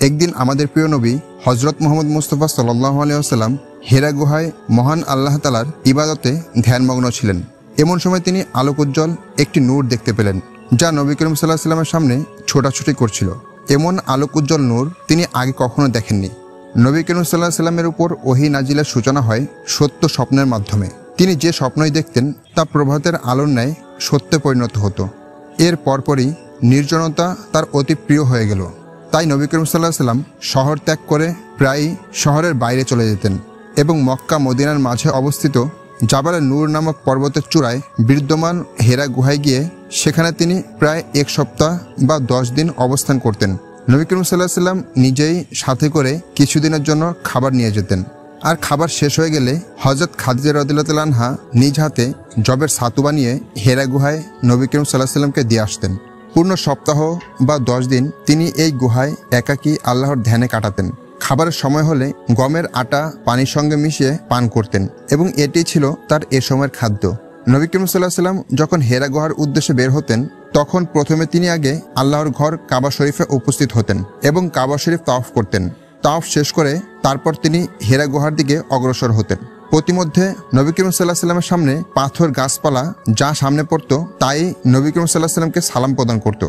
একদিন আমাদের প্রিয় নবী হজরত মুহাম্মদ মুস্তাফা সাল্লাল্লাহু আলাইহি ওয়াসাল্লাম হেরা গুহায় মহান আল্লাহ তাআলার ইবাদতে ধ্যানমগ্ন ছিলেন। এমন সময় তিনি আলোকোজ্জ্বল একটি নূর দেখতে পেলেন, যা নবী করিম সাল্লাল্লাহু আলাইহি ওয়াসাল্লামের সামনে ছোটাছুটি করছিল। এমন আলোকোজ্জ্বল নূর তিনি আগে কখনো দেখেননি। নবী করিম সাল্লাল্লাহু আলাইহি ওয়াসাল্লামের উপর ওহী নাজিলের সূচনা হয় সত্য স্বপ্নের মাধ্যমে। তিনি যে স্বপ্নই দেখতেন তা প্রভাতের আলোর ন্যায় সত্যে পরিণত হতো। এর পরপরই নির্জনতা তার অতি প্রিয় হয়ে গেল। তাই নবী করিম সাল্লাল্লাহু আলাইহি ওয়াসাল্লাম শহর ত্যাগ করে প্রায়ই শহরের বাইরে চলে যেতেন এবং মক্কা মদিনার মাঝে অবস্থিত জাবালে নূর নামক পর্বতের চূড়ায় বিদ্যমান হেরা গুহায় গিয়ে সেখানে তিনি প্রায় 1 সপ্তাহ বা 10 দিন অবস্থান করতেন। নবী করিম সাল্লাল্লাহু আলাইহি ওয়াসাল্লাম নিজেই সাথে করে কিছুদিনের জন্য খাবার নিয়ে যেতেন। আর খাবার শেষ হয়ে গেলে হযরত খাদিজা রাদিয়াল্লাহু তাআলা আনহা নিজ হাতে জবের ছাতু বানিয়ে হেরা গুহায় নবী করিম সাল্লাল্লাহু আলাইহি ওয়াসাল্লামকে দিয়ে আসতেন। পূর্ণ সপ্তাহ বা 10 দিন তিনি এই গুহায় একাকী আল্লাহর ধ্যানে কাটাতেন। খাবারের সময় হলে গমের আটা পানির সঙ্গে মিশিয়ে পান করতেন এবং এটি ছিল তার এ সময়ের খাদ্য। নবী করিম সাল্লাল্লাহু আলাইহি ওয়াসাল্লাম যখন হেরা গুহার উদ্দেশ্যে বের হতেন তখন প্রথমে তিনি আগে আল্লাহর ঘর কাবা শরীফে উপস্থিত হতেন এবং কাবা শরীফ তাওয়াফ করতেন। তাওয়াফ শেষ করে তারপর তিনি হেরা গুহার দিকে অগ্রসর হতেন। প্রতিমধ্যে নবী করিম সাল্লাল্লাহু আলাইহি ওয়াসাল্লামের সামনে পাথর গাছপালা যা সামনে পড়তো তাই নবী করিম সাল্লাল্লাহু আলাইহি ওয়াসাল্লামকে সালাম প্রদান করত।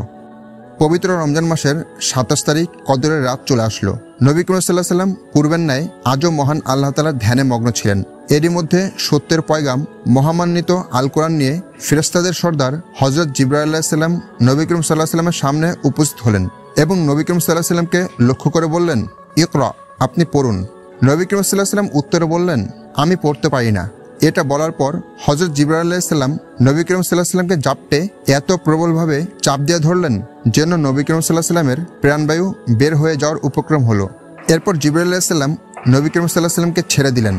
পবিত্র রমজান মাসের 27 তারিখ কদরের রাত চলে আসলো। নবী করিম সাল্লাল্লাহু আলাইহি ওয়াসাল্লাম পূর্বের ন্যায় আজও মহান আল্লাহ তাআলার ধ্যানে মগ্ন ছিলেন। এরই মধ্যে সত্যের পয়গাম মহামান্বিত আল কোরআন নিয়ে ফেরেশতাদের সর্দার হযরত জিবরাইল আলাইহিস সালাম নবী করিম সাল্লাল্লাহু আলাইহি ওয়াসাল্লামের সামনে উপস্থিত হলেন এবং নবী করিম সাল্লাল্লাহু আলাইহি ওয়াসাল্লামকে লক্ষ্য করে বললেন, ইকরা, আপনি পড়ুন। নবী করিম সাল্লাল্লাহু আলাইহি ওয়াসাল্লাম উত্তরে বললেন, আমি পড়তে পারি না। এটা বলার পর হযরত জিবরাইল আলাইহিস সালাম নবী করিম সাল্লাল্লাহু আলাইহি ওয়াসাল্লামকে জাপটে এত প্রবলভাবে চাপ দিয়ে ধরলেন যেন নবী করিম সাল্লাল্লাহু আলাইহি ওয়াসাল্লামের প্রাণবায়ু বের হয়ে যাওয়ার উপক্রম হলো। এরপর জিবরাইল আলাইহিস সালাম নবী করিম সাল্লাল্লাহু আলাইহি ওয়াসাল্লামকে ছেড়ে দিলেন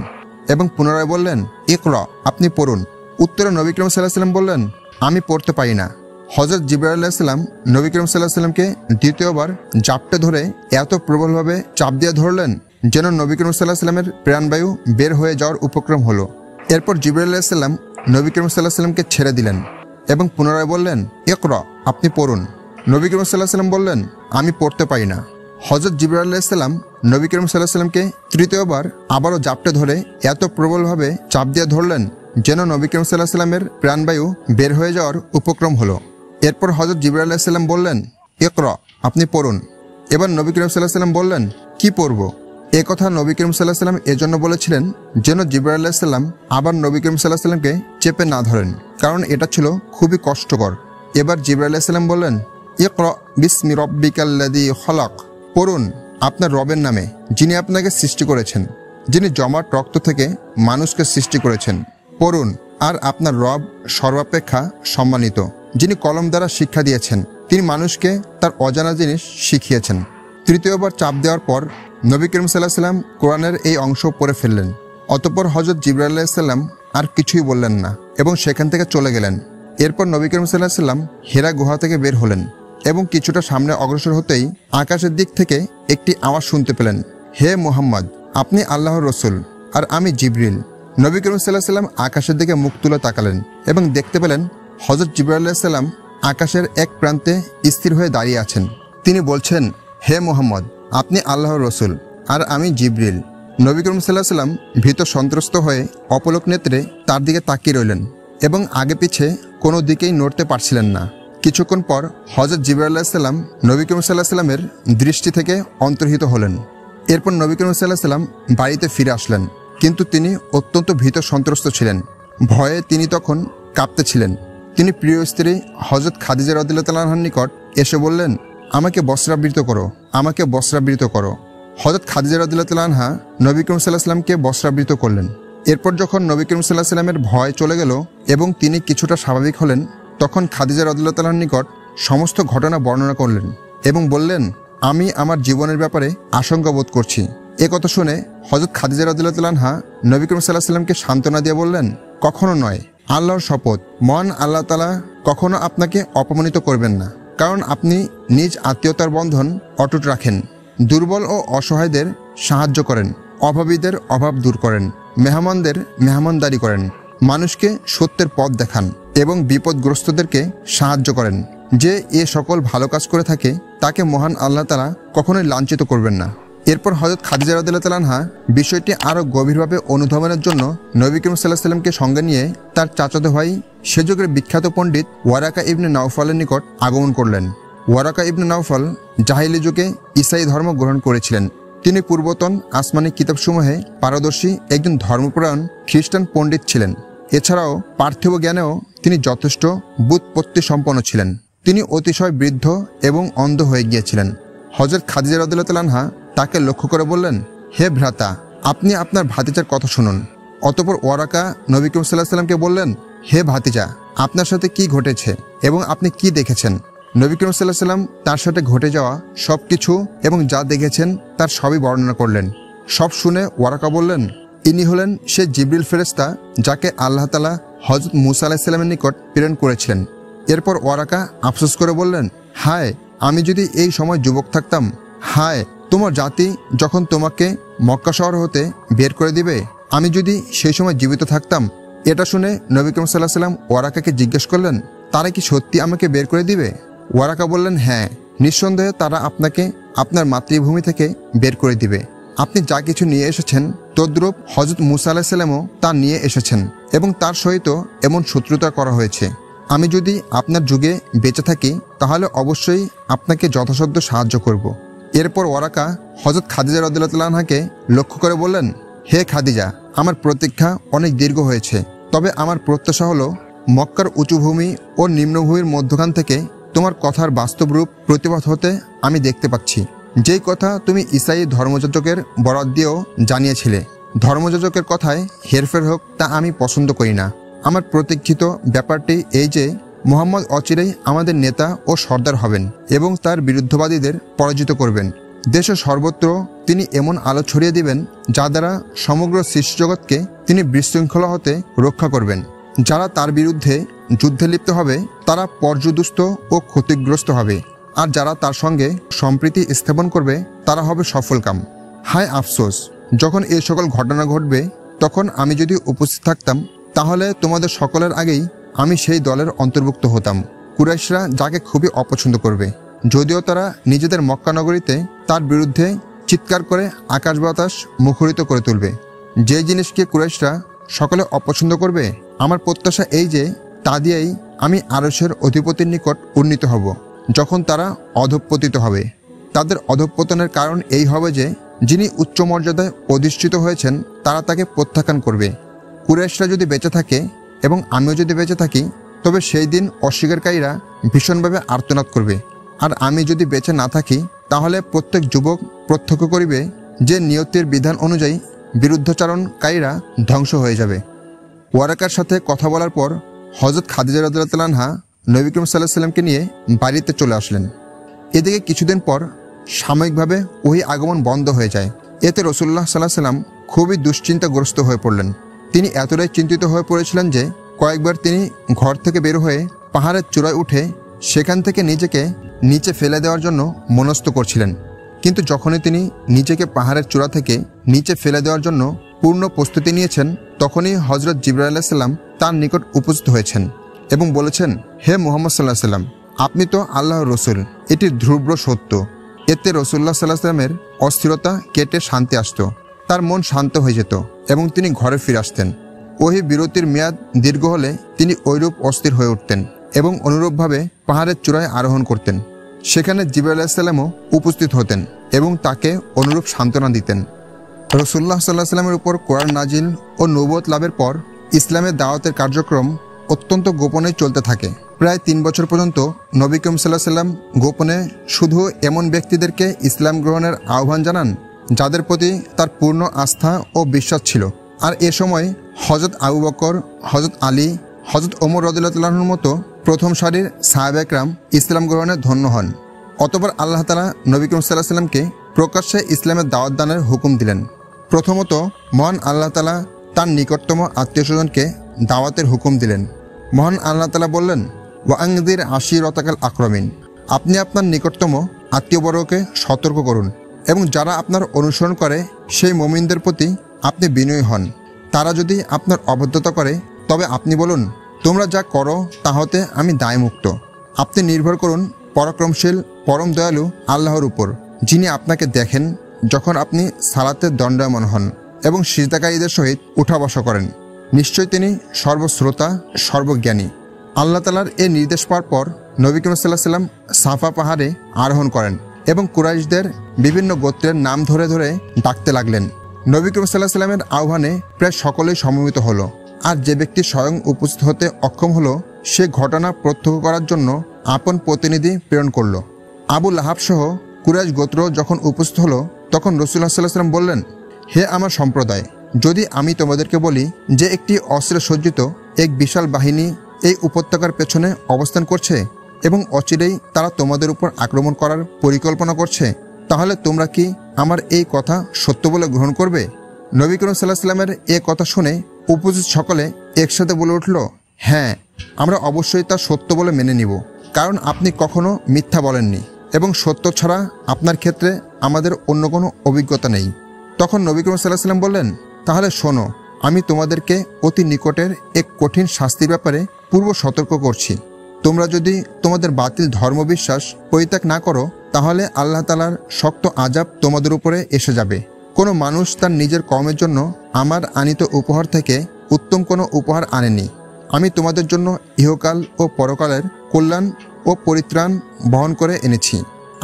এবং পুনরায় বললেন, ইকরা, আপনি পড়ুন। উত্তরে নবী করিম সাল্লাল্লাহু আলাইহি ওয়াসাল্লাম বললেন, আমি পড়তে পারি না। হযরত জিবরাইল আলাইহিস সালাম নবী করিম সাল্লাল্লাহু আলাইহি ওয়াসাল্লামকে দ্বিতীয়বার জাপটে ধরে এত প্রবলভাবে চাপ দিয়ে ধরলেন যেন নবী করিম সাল্লাল্লাহু আলাইহি ওয়াসাল্লামের প্রাণবায়ু বের হয়ে যাওয়ার উপক্রম হলো। এরপর জিবরাইল আলাইহিস সালাম নবী করিম সাল্লাল্লাহু আলাইহি ওয়াসাল্লামকে ছেড়ে দিলেন এবং পুনরায় বললেন, ইকরা, আপনি পড়ুন। নবী করিম সাল্লাল্লাহু আলাইহি ওয়াসাল্লাম বললেন, আমি পড়তে পারি না। হযরত জিবরাইল আলাইহিস সালাম নবী করিম সাল্লাল্লাহু আলাইহি ওয়াসাল্লামকে তৃতীয়বার আবারও জাপটে ধরে এত প্রবলভাবে চাপ দিয়ে ধরলেন যেন নবী করিম সাল্লাল্লাহু আলাইহি ওয়াসাল্লামের প্রাণবায়ু বের হয়ে যাওয়ার উপক্রম হলো। এরপর হযরত জিবরাইল আলাইহিস সালাম বললেন, ইকরা, আপনি পড়ুন। এবার নবী করিম সাল্লাল্লাহু আলাইহি ওয়াসাল্লাম বললেন, কি পড়ব? এ কথা নবী করিম সাল্লাল্লাহু আলাইহি ওয়াসাল্লাম এজন্য বলেছিলেন যেন জিবরাইল আলাইহিস সালাম আবার নবী করিম সাল্লাল্লাহু আলাইহি ওয়াসাল্লামকে চেপে না ধরেন, কারণ এটা ছিল খুবই কষ্টকর। এবার জিবরাইল আলাইহিস সালাম বললেন, ইকরা বিসমি রাব্বিকাল্লাযী খলাক, পড়ুন আপনার রবের নামে যিনি আপনাকে সৃষ্টি করেছেন, যিনি জমাট রক্ত থেকে মানুষকে সৃষ্টি করেছেন। পড়ুন, আর আপনার রব সর্বাপেক্ষা সম্মানিত, যিনি কলম দ্বারা শিক্ষা দিয়েছেন, তিনি মানুষকে তার অজানা জিনিস শিখিয়েছেন। তৃতীয়বার চাপ দেওয়ার পর নবী করিম সাল্লাল্লাহু আলাইহি ওয়াসাল্লাম কোরআনের এই অংশ পড়ে ফেললেন। অতঃপর হযরত জিবরাইল আলাইহিস সালাম আর কিছুই বললেন না এবং সেখান থেকে চলে গেলেন। এরপর নবী করিম সাল্লাল্লাহু আলাইহি ওয়াসাল্লাম হেরা গুহা থেকে বের হলেন এবং কিছুটা সামনে অগ্রসর হতেই আকাশের দিক থেকে একটি আওয়াজ শুনতে পেলেন, হে মুহাম্মদ, আপনি আল্লাহর রসুল আর আমি জিবরিল। নবী করিম সাল্লাল্লাহু আলাইহি ওয়াসাল্লাম আকাশের দিকে মুখ তুলে তাকালেন এবং দেখতে পেলেন হযরত জিবরাইল আলাইহিস সালাম আকাশের এক প্রান্তে স্থির হয়ে দাঁড়িয়ে আছেন। তিনি বলছেন, হে মুহাম্মদ, আপনি আল্লাহর রসুল আর আমি জিবরিল। নবী করিম সাল্লাল্লাহু আলাইহি ওয়াসাল্লাম ভীত সন্ত্রস্ত হয়ে অপলক নেত্রে তার দিকে তাকিয়ে রইলেন এবং আগে পিছে কোনো দিকেই নড়তে পারছিলেন না। কিছুক্ষণ পর হযরত জিবরাইল আলাইহিস সালাম নবী করিম সাল্লাল্লাহু আলাইহি ওয়াসাল্লামের দৃষ্টি থেকে অন্তর্হিত হলেন। এরপর নবী করিম সাল্লাল্লাহু আলাইহি ওয়াসাল্লাম বাড়িতে ফিরে আসলেন, কিন্তু তিনি অত্যন্ত ভীত সন্ত্রস্ত ছিলেন। ভয়ে তিনি তখন কাঁপতেছিলেন। তিনি প্রিয় স্ত্রী হযরত খাদিজা রাদিয়াল্লাহু তাআলা আনহার নিকট এসে বললেন, আমাকে বস্ত্রাবৃত করো, আমাকে বস্ত্রাবৃত করো। হযরত খাদিজা রাদিয়াল্লাহু তাআলা আনহা নবী করিম সাল্লাল্লাহু আলাইহি ওয়াসাল্লামকে বস্ত্রাবৃত করলেন। এরপর যখন নবী করিম সাল্লাল্লাহু আলাইহি ওয়াসাল্লামের ভয় চলে গেল এবং তিনি কিছুটা স্বাভাবিক হলেন, তখন খাদিজা রাদিয়াল্লাহু তাআলার নিকট সমস্ত ঘটনা বর্ণনা করলেন এবং বললেন, আমি আমার জীবনের ব্যাপারে আশঙ্কা বোধ করছি। এ কথা শুনে হযরত খাদিজা রাদিয়াল্লাহু তাআলা আনহা নবী করিম সাল্লাল্লাহু আলাইহি ওয়াসাল্লামকে সান্ত্বনা দিয়ে বললেন, কখনো নয়, আল্লাহর শপথ, মহান আল্লাহ তাআলা কখনো আপনাকে অপমানিত করবেন না, কারণ আপনি নিজ আত্মীয়তার বন্ধন অটুট রাখেন, দুর্বল ও অসহায়দের সাহায্য করেন, অভাবীদের অভাব দূর করেন, মেহমানদের মেহমানদারি করেন, মানুষকে সত্যের পথ দেখান এবং বিপদগ্রস্তদেরকে সাহায্য করেন। যে এ সকল ভালো কাজ করে থাকে তাকে মহান আল্লাহ তাআলা কখনোই লাঞ্ছিত করবেন না। এরপর হযরত খাদিজা রাদিয়াল্লাহু তাআলা আনহা বিষয়টি আরও গভীরভাবে অনুধাবনের জন্য নবী করিম সাল্লাল্লাহু আলাইহি ওয়াসাল্লামকে সঙ্গে নিয়ে তার চাচাতো ভাই সে যুগের বিখ্যাত পণ্ডিত ওয়ারাকা ইবনে নাওফালের নিকট আগমন করলেন। ওয়ারাকা ইবনে নাওফাল জাহিলি যুগে ঈসাই ধর্ম গ্রহণ করেছিলেন। তিনি পূর্বতন আসমানি কিতাবসমূহে পারদর্শী একজন ধর্মপরায়ণ খ্রিস্টান পণ্ডিত ছিলেন। এছাড়াও পার্থিব জ্ঞানেও তিনি যথেষ্ট বুৎপত্তি সম্পন্ন ছিলেন। তিনি অতিশয় বৃদ্ধ এবং অন্ধ হয়ে গিয়েছিলেন। হযরত খাদিজা রাদিয়াল্লাহু তাআলা আনহা তাকে লক্ষ্য করে বললেন, হে ভ্রাতা, আপনি আপনার ভাতিজার কথা শুনুন। অতঃপর ওয়ারাকা নবী করিম সাল্লাল্লাহু আলাইহি ওয়াসাল্লামকে বললেন, হে ভাতিজা, আপনার সাথে কি ঘটেছে এবং আপনি কি দেখেছেন? নবী করিম সাল্লাল্লাহু আলাইহি ওয়াসাল্লাম তার সাথে ঘটে যাওয়া সব কিছু এবং যা দেখেছেন তার সবই বর্ণনা করলেন। সব শুনে ওয়ারাকা বললেন, ইনি হলেন সে জিবরিল ফেরেশতা যাকে আল্লাহ তাআলা হযরত মূসা আলাইহিস সালামের নিকট প্রেরণ করেছিলেন। এরপর ওয়ারাকা আফসোস করে বললেন, হায়, আমি যদি এই সময় যুবক থাকতাম। হায়, তোমার জাতি যখন তোমাকে মক্কা শহর হতে বের করে দিবে, আমি যদি সেই সময় জীবিত থাকতাম। এটা শুনে নবী করিম সাল্লাল্লাহু আলাইহি ওয়াসাল্লাম ওয়ারাকাকে জিজ্ঞেস করলেন, তারা কি সত্যি আমাকে বের করে দিবে? ওয়ারাকা বললেন, হ্যাঁ, নিঃসন্দেহে তারা আপনাকে আপনার মাতৃভূমি থেকে বের করে দিবে। আপনি যা কিছু নিয়ে এসেছেন তদ্রূপ হযরত মূসা আলাইহিস সালামও তা নিয়ে এসেছেন এবং তার সহিত এমন শত্রুতা করা হয়েছে। আমি যদি আপনার যুগে বেঁচে থাকি তাহলে অবশ্যই আপনাকে যথাসাধ্য সাহায্য করব। এরপর ওয়ারাকা হযরত খাদিজা রাদিয়াল্লাহু তাআলা আনহাকে লক্ষ্য করে বললেন, হে খাদিজা, আমার প্রতীক্ষা অনেক দীর্ঘ হয়েছে, তবে আমার প্রত্যাশা হলো মক্কার উঁচু ভূমি ও নিম্নভূমির মধ্যখান থেকে তোমার কথার বাস্তব রূপ প্রতিভাত হতে আমি দেখতে পাচ্ছি। যেই কথা তুমি ঈসাই ধর্মযাজকের বরাত দিয়েও জানিয়েছিলে, ধর্মযাজকের কথায় হেরফের হোক তা আমি পছন্দ করি না। আমার প্রতীক্ষিত ব্যাপারটি এই যে মুহাম্মদ অচিরেই আমাদের নেতা ও সর্দার হবেন এবং তার বিরুদ্ধবাদীদের পরাজিত করবেন। দেশের সর্বত্র তিনি এমন আলো ছড়িয়ে দিবেন যা দ্বারা সমগ্র সৃষ্টিজগৎকে তিনি বিশৃঙ্খলা হতে রক্ষা করবেন। যারা তার বিরুদ্ধে যুদ্ধে লিপ্ত হবে তারা পর্যুদুস্ত ও ক্ষতিগ্রস্ত হবে, আর যারা তার সঙ্গে সম্প্রীতি স্থাপন করবে তারা হবে সফলকাম। হায় আফসোস, যখন এই সকল ঘটনা ঘটবে তখন আমি যদি উপস্থিত থাকতাম তাহলে তোমাদের সকলের আগেই আমি সেই দলের অন্তর্ভুক্ত হতাম। কুরাইশরা যাকে খুবই অপছন্দ করবে, যদিও তারা নিজেদের মক্কা নগরীতে তার বিরুদ্ধে চিৎকার করে আকাশ বাতাস মুখরিত করে তুলবে। যে জিনিসকে কুরাইশরা সকলে অপছন্দ করবে, আমার প্রত্যাশা এই যে তা দিয়েই আমি আরশের অধিপতির নিকট উন্নীত হব যখন তারা অধঃপতিত হবে। তাদের অধঃপতনের কারণ এই হবে যে যিনি উচ্চ মর্যাদায় অধিষ্ঠিত হয়েছেন তারা তাকে প্রত্যাখ্যান করবে। কুরাইশরা যদি বেঁচে থাকে এবং আমিও যদি বেঁচে থাকি তবে সেই দিন অস্বীকারীরা ভীষণভাবে আর্তনাদ করবে, আর আমি যদি বেঁচে না থাকি তাহলে প্রত্যেক যুবক প্রত্যক্ষ করিবে যে নিয়তির বিধান অনুযায়ী বিরুদ্ধাচরণকারীরা ধ্বংস হয়ে যাবে। ওয়ারাকার সাথে কথা বলার পর হযরত খাদিজা রাদিয়াল্লাহু তাআলা আনহা নবী করিম সাল্লাল্লাহু আলাইহি ওয়াসাল্লামকে নিয়ে বাড়িতে চলে আসলেন। এদিকে কিছুদিন পর সাময়িকভাবে ওহী আগমন বন্ধ হয়ে যায়। এতে রাসূলুল্লাহ সাল্লাল্লাহু আলাইহি ওয়াসাল্লাম খুবই দুশ্চিন্তাগ্রস্ত হয়ে পড়লেন। তিনি এতটাই চিন্তিত হয়ে পড়েছিলেন যে কয়েকবার তিনি ঘর থেকে বের হয়ে পাহাড়ের চূড়ায় উঠে সেখান থেকে নিজেকে নিচে ফেলে দেওয়ার জন্য মনস্থ করছিলেন। কিন্তু যখনই তিনি নিজেকে পাহাড়ের চূড়া থেকে নিচে ফেলে দেওয়ার জন্য পূর্ণ প্রস্তুতি নিয়েছেন তখনই হযরত জিবরাইল আলাইহিস সালাম তার নিকট উপস্থিত হয়েছেন এবং বলেছেন, হে মুহাম্মদ সাল্লাল্লাহু আলাইহি সাল্লাম, আপনি তো আল্লাহর রসুল, এটি ধ্রুব সত্য। এতে রাসূলুল্লাহ সাল্লাল্লাহু আলাইহি সাল্লামের অস্থিরতা কেটে শান্তি আসত, তার মন শান্ত হয়ে যেত এবং তিনি ঘরে ফিরে আসতেন। ওহী বিরতির মেয়াদ দীর্ঘ হলে তিনি ঐরূপ অস্থির হয়ে উঠতেন এবং অনুরূপভাবে পাহাড়ের চূড়ায় আরোহণ করতেন। সেখানে জিবরাইল আলাইহিস সালামও উপস্থিত হতেন এবং তাকে অনুরূপ সান্ত্বনা দিতেন। রাসূলুল্লাহ সাল্লাল্লাহু আলাইহি সাল্লামের উপর কোরআন নাজিল ও নবুয়ত লাভের পর ইসলামের দাওয়াতের কার্যক্রম অত্যন্ত গোপনে চলতে থাকে। প্রায় 3 বছর পর্যন্ত নবী করিম সাল্লাল্লাহু আলাইহি সাল্লাম গোপনে শুধু এমন ব্যক্তিদেরকে ইসলাম গ্রহণের আহ্বান জানান যাদের প্রতি তার পূর্ণ আস্থা ও বিশ্বাস ছিল। আর এ সময় হযরত আবু বকর, হযরত আলী, হযরত ওমর রাদিয়াল্লাহু তাআলার মতো প্রথম সারির সাহাবা একরাম ইসলাম গ্রহণে ধন্য হন। অতঃপর আল্লাহ তাআলা নবী করিম সাল্লাল্লাহু আলাইহি সাল্লামকে প্রকাশ্যে ইসলামের দাওয়াত দানের হুকুম দিলেন। প্রথমত মহান আল্লাহ তাআলা তার নিকটতম আত্মীয়স্বজনকে দাওয়াতের হুকুম দিলেন। মহান আল্লাহ তাআলা বললেন, ওয়াংদির আশিরাতাকাল আকরামিন, আপনি আপনার নিকটতম আত্মীয়বর্গকে সতর্ক করুন এবং যারা আপনার অনুসরণ করে সেই মুমিনদের প্রতি আপনি বিনয়ী হন। তারা যদি আপনার অবাধ্যতা করে তবে আপনি বলুন, তোমরা যা করো তা হতে আমি দায়মুক্ত। আপনি নির্ভর করুন পরাক্রমশীল পরম দয়ালু আল্লাহর উপর যিনি আপনাকে দেখেন যখন আপনি সালাতে দণ্ডায়মান হন এবং সিজদাকারীদের সহিত উঠা বসা করেন। নিশ্চয় তিনি সর্বশ্রোতা, সর্বজ্ঞানী। আল্লাহ তাআলার এই নির্দেশ পাওয়ার পর নবী করিম সাল্লাল্লাহু আলাইহি ওয়াসাল্লাম সাফা পাহাড়ে আরোহণ করেন এবং কুরাইশদের বিভিন্ন গোত্রের নাম ধরে ধরে ডাকতে লাগলেন। নবী করিম সাল্লাল্লাহু আলাইহি ওয়াসাল্লামের আহ্বানে প্রায় সকলেই সমবেত হলো। আর যে ব্যক্তি স্বয়ং উপস্থিত হতে অক্ষম হলো, সে ঘটনা প্রত্যক্ষ করার জন্য আপন প্রতিনিধি প্রেরণ করল। আবু লাহাব সহ কুরাইশ গোত্র যখন উপস্থিত হলো, তখন রাসূলুল্লাহ সাল্লাল্লাহু আলাইহি ওয়াসাল্লাম বললেন, হে আমার সম্প্রদায়, যদি আমি তোমাদেরকে বলি যে একটি অস্ত্রে সজ্জিত এক বিশাল বাহিনী এই উপত্যকার পেছনে অবস্থান করছে এবং অচিরেই তারা তোমাদের উপর আক্রমণ করার পরিকল্পনা করছে, তাহলে তোমরা কি আমার এই কথা সত্য বলে গ্রহণ করবে? নবী করিম সাল্লাল্লাহু আলাইহি ওয়াসাল্লামের এ কথা শুনে উপস্থিত সকলে একসাথে বলে উঠল, হ্যাঁ, আমরা অবশ্যই তা সত্য বলে মেনে নিব, কারণ আপনি কখনো মিথ্যা বলেননি এবং সত্য ছাড়া আপনার ক্ষেত্রে আমাদের অন্য কোনো অভিজ্ঞতা নেই। তখন নবী করিম সাল্লাল্লাহু আলাইহি ওয়াসাল্লাম বললেন, তাহলে শোনো, আমি তোমাদেরকে অতি নিকটের এক কঠিন শাস্তির ব্যাপারে পূর্ব সতর্ক করছি। তোমরা যদি তোমাদের বাতিল ধর্মবিশ্বাস পরিত্যাগ না করো, তাহলে আল্লাহ তাআলার শক্ত আযাব তোমাদের উপরে এসে যাবে। কোনো মানুষ তার নিজের কর্মের জন্য আমার আনিত উপহার থেকে উত্তম কোনো উপহার আনেনি। আমি তোমাদের জন্য ইহকাল ও পরকালের কল্যাণ ও পরিত্রাণ বহন করে এনেছি।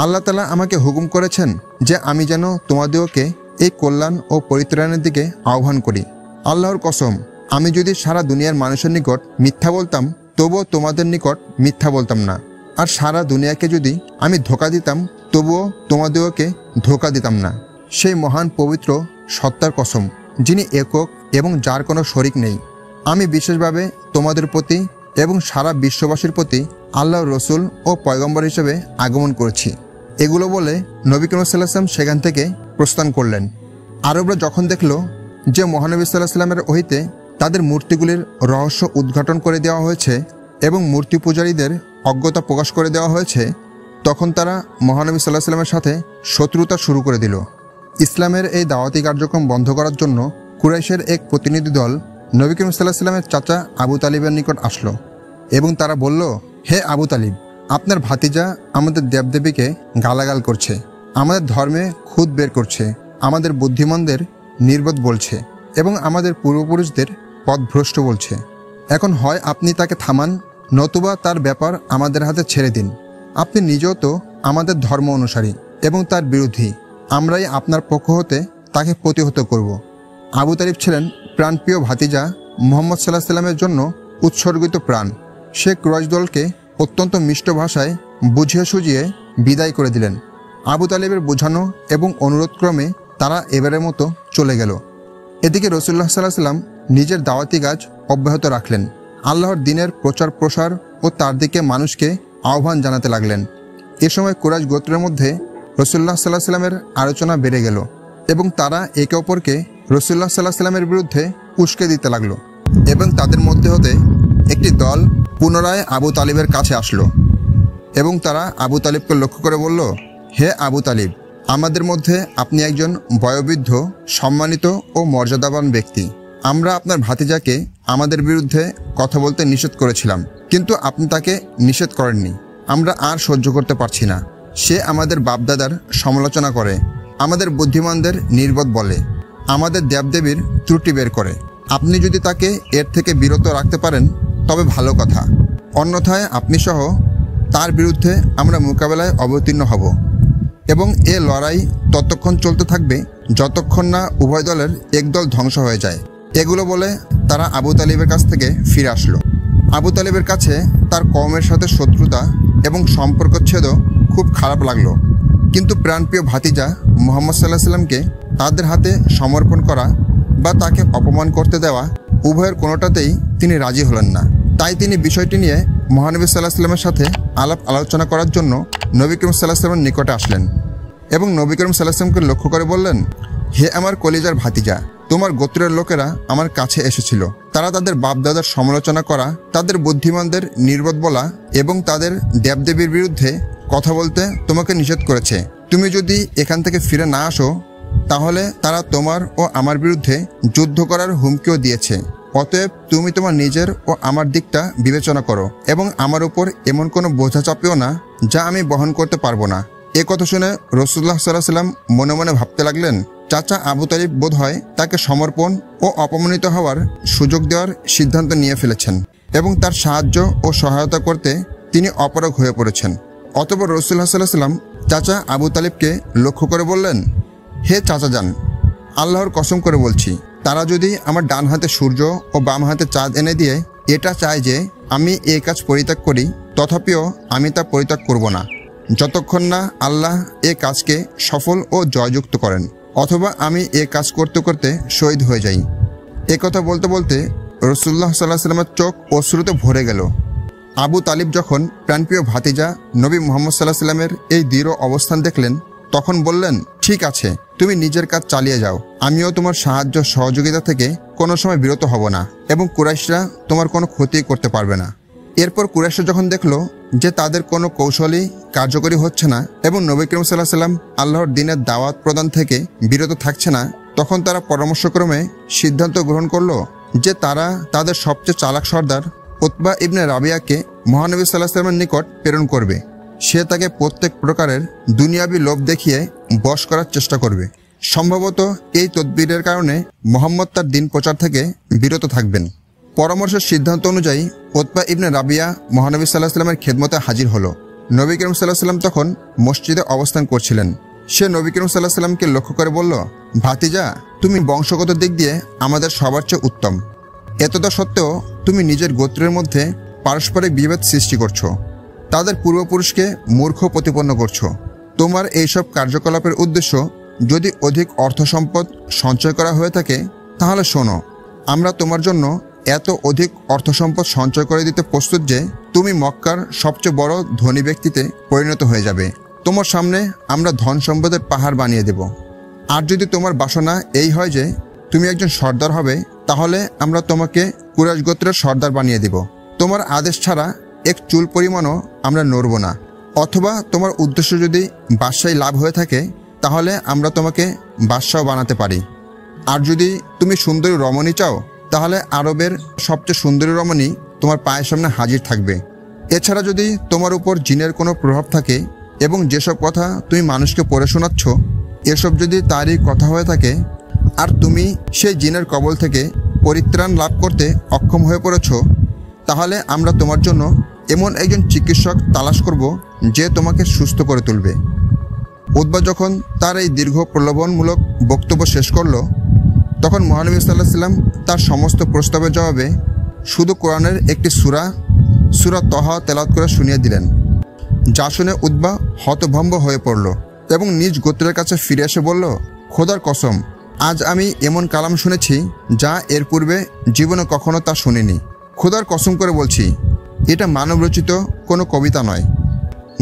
আল্লাহ তাআলা আমাকে হুকুম করেছেন যে আমি যেন তোমাদেরকে এই কল্যাণ ও পরিত্রাণের দিকে আহ্বান করি। আল্লাহর কসম, আমি যদি সারা দুনিয়ার মানুষের নিকট মিথ্যা বলতাম, তবুও তোমাদের নিকট মিথ্যা বলতাম না। আর সারা দুনিয়াকে যদি আমি ধোঁকা দিতাম, তবুও তোমাদেরকে ধোঁকা দিতাম না। সেই মহান পবিত্র সত্তার কসম, যিনি একক এবং যার কোনো শরিক নেই। আমি বিশেষভাবে তোমাদের প্রতি এবং সারা বিশ্ববাসীর প্রতি আল্লাহর রসুল ও পয়গম্বর হিসেবে আগমন করেছি। এগুলো বলে নবী করিম সাল্লাল্লাহু আলাইহি ওয়াসাল্লাম সেখান থেকে প্রস্থান করলেন। আরবরা যখন দেখল যে মহানবী সাল্লাল্লাহু আলাইহি ওয়াসাল্লামের ওহিতে তাদের মূর্তিগুলির রহস্য উদ্ঘাটন করে দেওয়া হয়েছে এবং মূর্তি পূজারীদের অজ্ঞতা প্রকাশ করে দেওয়া হয়েছে, তখন তারা মহানবী সাল্লাল্লাহু আলাইহি ওয়াসাল্লামের সাথে শত্রুতা শুরু করে দিল। ইসলামের এই দাওয়াতি কার্যক্রম বন্ধ করার জন্য কুরাইশের এক প্রতিনিধি দল নবী করিম সাল্লাল্লাহু আলাইহি ওয়াসাল্লামের চাচা আবু তালিবের নিকট আসলো এবং তারা বলল, হে আবু তালিব, আপনার ভাতিজা আমাদের দেবদেবীকে গালাগাল করছে, আমাদের ধর্মে খুদ বের করছে, আমাদের বুদ্ধিমানদের নির্বোধ বলছে এবং আমাদের পূর্বপুরুষদের পথভ্রষ্ট বলছে। এখন হয় আপনি তাকে থামান, নতুবা তার ব্যাপার আমাদের হাতে ছেড়ে দিন। আপনি নিজেও তো আমাদের ধর্ম অনুসারী এবং তার বিরোধী। আমরাই আপনার পক্ষ হতে তাকে প্রতিহত করব। আবু তালিব ছিলেন প্রাণপ্রিয় ভাতিজা মুহাম্মদ সাল্লাল্লাহু আলাইহি ওয়াসাল্লামের জন্য উৎসর্গিত প্রাণ। সে কুরাইশ দলকে অত্যন্ত মিষ্ট ভাষায় বুঝিয়ে সুঝিয়ে বিদায় করে দিলেন। আবু তালিবের বোঝানো এবং অনুরোধ ক্রমে তারা এবারের মতো চলে গেল। এদিকে রাসূলুল্লাহ সাল্লাল্লাহু আলাইহি ওয়াসাল্লাম নিজের দাওয়াতি কাজ অব্যাহত রাখলেন। আল্লাহর দ্বীনের প্রচার প্রসার ও তার দিকে মানুষকে আহ্বান জানাতে লাগলেন। এ সময় কুরাইশ গোত্রের মধ্যে রাসূলুল্লাহ সাল্লাল্লাহু আলাইহি ওয়াসাল্লামের আলোচনা বেড়ে গেল এবং তারা একে অপরকে রাসূলুল্লাহ সাল্লাল্লাহু আলাইহি ওয়াসাল্লামের বিরুদ্ধে উস্কে দিতে লাগলো। এবং তাদের মধ্যে হতে একটি দল পুনরায় আবু তালিবের কাছে আসলো এবং তারা আবু তালিবকে লক্ষ্য করে বলল, হে আবু তালিব, আমাদের মধ্যে আপনি একজন বয়োবৃদ্ধ, সম্মানিত ও মর্যাদাবান ব্যক্তি। আমরা আপনার ভাতিজাকে আমাদের বিরুদ্ধে কথা বলতে নিষেধ করেছিলাম, কিন্তু আপনি তাকে নিষেধ করেননি। আমরা আর সহ্য করতে পারছি না। সে আমাদের বাপদাদার সমালোচনা করে, আমাদের বুদ্ধিমানদের নির্বোধ বলে, আমাদের দেবদেবীর ত্রুটি বের করে। আপনি যদি তাকে এর থেকে বিরত রাখতে পারেন তবে ভালো কথা, অন্যথায় আপনি সহ তার বিরুদ্ধে আমরা মোকাবেলায় অবতীর্ণ হব এবং এ লড়াই ততক্ষণ চলতে থাকবে যতক্ষণ না উভয় দলের একদল ধ্বংস হয়ে যায়। এগুলো বলে তারা আবু তালিবের কাছ থেকে ফিরে আসলো। আবু তালিবের কাছে তার কওমের সাথে শত্রুতা এবং সম্পর্কচ্ছেদ খুব খারাপ লাগলো, কিন্তু প্রাণপ্রিয় ভাতিজা মুহাম্মদ সাল্লাল্লাহু আলাইহি ওয়াসাল্লামকে তাদের হাতে সমর্পণ করা বা তাকে অপমান করতে দেওয়া, উভয়ের কোনোটাতেই তিনি রাজি হলেন না। তাই তিনি বিষয়টি নিয়ে মহানবী সাল্লাল্লাহু আলাইহি ওয়াসাল্লামের সাথে আলাপ আলোচনা করার জন্য নবী করিম সাল্লাল্লাহু আলাইহি ওয়াসাল্লামের নিকটে আসলেন এবং নবী করিম সাল্লাল্লাহু আলাইহি ওয়াসাল্লামকে লক্ষ্য করে বললেন, হে আমার কলিজার ভাতিজা, তোমার গোত্রের লোকেরা আমার কাছে এসেছিল। তারা তাদের বাপদাদার সমালোচনা করা, তাদের বুদ্ধিমানদের নির্বোধ বলা এবং তাদের দেবদেবীর বিরুদ্ধে কথা বলতে তোমাকে নিষেধ করেছে। তুমি যদি এখান থেকে ফিরে না আসো, তাহলে তারা তোমার ও আমার বিরুদ্ধে যুদ্ধ করার হুমকিও দিয়েছে। অতএব তুমি তোমার নিজের ও আমার দিকটা বিবেচনা করো এবং আমার উপর এমন কোনো বোঝা চাপিও না যা আমি বহন করতে পারবো না। এ কথা শুনে রাসূলুল্লাহ সাল্লাল্লাহু আলাইহি ওয়াসাল্লাম মনে মনে ভাবতে লাগলেন, চাচা আবু তালিব বোধহয় তাকে সমর্পণ ও অপমানিত হওয়ার সুযোগ দেওয়ার সিদ্ধান্ত নিয়ে ফেলেছেন এবং তার সাহায্য ও সহায়তা করতে তিনি অপারগ হয়ে পড়েছেন। অতঃপর রাসূলুল্লাহ সাল্লাল্লাহু আলাইহি ওয়াসাল্লাম চাচা আবু তালিবকে লক্ষ্য করে বললেন, হে চাচা যান, আল্লাহর কসম করে বলছি, তারা যদি আমার ডান হাতে সূর্য ও বাম হাতে চাঁদ এনে দিয়ে এটা চায় যে আমি এই কাজ পরিত্যাগ করি, তথাপিও আমি তা পরিত্যাগ করব না যতক্ষণ না আল্লাহ এ কাজকে সফল ও জয়যুক্ত করেন, অথবা আমি এ কাজ করতে করতে শহীদ হয়ে যাই। এ কথা বলতে বলতে রাসূলুল্লাহ সাল্লাল্লাহু আলাইহি ওয়াসাল্লামের চোখ অশ্রুতে ভরে গেল। আবু তালিব যখন প্রাণপ্রিয় ভাতিজা নবী মুহাম্মদ সাল্লাল্লাহু আলাইহি ওয়াসাল্লামের এই দৃঢ় অবস্থান দেখলেন, তখন বললেন, ঠিক আছে, তুমি নিজের কাজ চালিয়ে যাও, আমিও তোমার সাহায্য সহযোগিতা থেকে কোনো সময় বিরত হব না এবং কুরাইশরা তোমার কোনো ক্ষতি করতে পারবে না। এরপর কুরাইশরা যখন দেখল যে তাদের কোনো কৌশলই কার্যকরী হচ্ছে না এবং নবী করিম সাল্লাল্লাহু আলাইহি ওয়াসাল্লাম আল্লাহর দ্বীনের দাওয়াত প্রদান থেকে বিরত থাকছে না, তখন তারা পরামর্শক্রমে সিদ্ধান্ত গ্রহণ করল যে তারা তাদের সবচেয়ে চালাক সর্দার উতবা ইবনে রাবিয়াকে মহানবী সাল্লাল্লাহু আলাইহি ওয়াসাল্লামের নিকট প্রেরণ করবে। সে তাকে প্রত্যেক প্রকারের দুনিয়াবি লোভ দেখিয়ে বশ করার চেষ্টা করবে। সম্ভবত এই তদবিরের কারণে মুহাম্মদ তার দিন প্রচার থেকে বিরত থাকবেন। পরামর্শের সিদ্ধান্ত অনুযায়ী উতবা ইবনে রাবিয়া মহানবী সাল্লাল্লাহু আলাইহি ওয়াসাল্লামের খেদমতে হাজির হলো। নবী করিম সাল্লাল্লাহু আলাইহি ওয়াসাল্লাম তখন মসজিদে অবস্থান করছিলেন। সে নবী করিম সাল্লাল্লাহু আলাইহি ওয়াসাল্লামকে লক্ষ্য করে বলল, ভাতিজা, তুমি বংশগত দিক দিয়ে আমাদের সবার চেয়ে উত্তম, এতটা সত্ত্বেও তুমি নিজের গোত্রের মধ্যে পারস্পরিক বিভেদ সৃষ্টি করছো, তাদের পূর্বপুরুষকে মূর্খ প্রতিপন্ন করছো। তোমার এইসব কার্যকলাপের উদ্দেশ্য যদি অধিক অর্থ সম্পদ সঞ্চয় করা হয়ে থাকে, তাহলে শোনো, আমরা তোমার জন্য এত অধিক অর্থ সম্পদ সঞ্চয় করে দিতে প্রস্তুত যে তুমি মক্কার সবচেয়ে বড় ধনী ব্যক্তিতে পরিণত হয়ে যাবে। তোমার সামনে আমরা ধন সম্পদের পাহাড় বানিয়ে দেব। আর যদি তোমার বাসনা এই হয় যে তুমি একজন সর্দার হবে, তাহলে আমরা তোমাকে কুরাইশ গোত্রের সর্দার বানিয়ে দেব। তোমার আদেশ ছাড়া এক চুল পরিমাণও আমরা নড়ব না। অথবা তোমার উদ্দেশ্য যদি বাদশাহী লাভ হয়ে থাকে, তাহলে আমরা তোমাকে বাদশাহ বানাতে পারি। আর যদি তুমি সুন্দরী রমণী চাও, তাহলে আরবের সবচেয়ে সুন্দরী রমণী তোমার পায়ের সামনে হাজির থাকবে। এছাড়া যদি তোমার উপর জিনের কোনো প্রভাব থাকে এবং যেসব কথা তুমি মানুষকে পড়ে শোনাচ্ছ, এসব যদি তারই কথা হয়ে থাকে আর তুমি সেই জিনের কবল থেকে পরিত্রাণ লাভ করতে অক্ষম হয়ে পড়েছ, তাহলে আমরা তোমার জন্য এমন একজন চিকিৎসক তালাশ করব যে তোমাকে সুস্থ করে তুলবে। উতবা যখন তার এই দীর্ঘ প্রলোভনমূলক বক্তব্য শেষ করল, তখন মহানবী সাল্লাল্লাহু আলাইহি ওয়াসাল্লাম তার সমস্ত প্রস্তাবের জবাবে শুধু কোরআনের একটি সূরা তহা তেলাওয়াত করে শুনিয়ে দিলেন, যা শুনে উতবা হতভম্ব হয়ে পড়ল এবং নিজ গোত্রের কাছে ফিরে এসে বলল, খোদার কসম, আজ আমি এমন কালাম শুনেছি যা এর পূর্বে জীবনে কখনো তা শুনিনি। খোদার কসম করে বলছি, এটা মানবরচিত কোনো কবিতা নয়,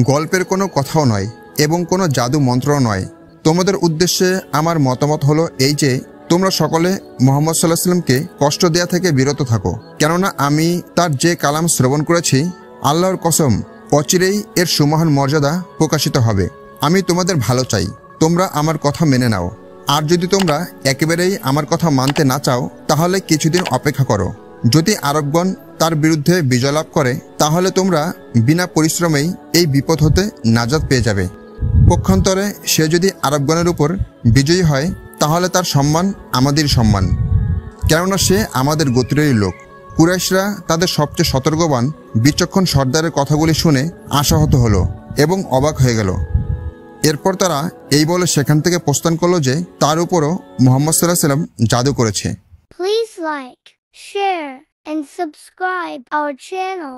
গল্পের কোনো কথাও নয় এবং কোনো জাদু মন্ত্রও নয়। তোমাদের উদ্দেশ্যে আমার মতামত হলো এই যে তোমরা সকলে মুহাম্মদ সাল্লাল্লাহু আলাইহি ওয়াসাল্লামকে কষ্ট দেয়া থেকে বিরত থাকো, কেননা আমি তার যে কালাম শ্রবণ করেছি, আল্লাহর কসম, অচিরেই এর সুমহান মর্যাদা প্রকাশিত হবে। আমি তোমাদের ভালো চাই, তোমরা আমার কথা মেনে নাও। আর যদি তোমরা একেবারেই আমার কথা মানতে না চাও, তাহলে কিছুদিন অপেক্ষা করো। যদি আরবগণ তার বিরুদ্ধে বিজয় লাভ করে, তাহলে তোমরা বিনা পরিশ্রমেই এই বিপদ হতে নাজাত পেয়ে যাবে। পক্ষান্তরে সে যদি আরবগণের উপর বিজয়ী হয়, তাহলে তার সম্মান আমাদের সম্মান, কেননা সে আমাদের গোত্রেরই লোক। কুরাইশরা তাদের সবচেয়ে সতর্কবান বিচক্ষণ সর্দারের কথাগুলি শুনে আশাহত হলো এবং অবাক হয়ে গেল। এরপর তারা এই বলে সেখান থেকে প্রস্থান করলো যে তার উপরও মুহাম্মদ সাল্লাল্লাহু আলাইহি ওয়াসাল্লাম জাদু করেছে। Please like, share, and subscribe our channel.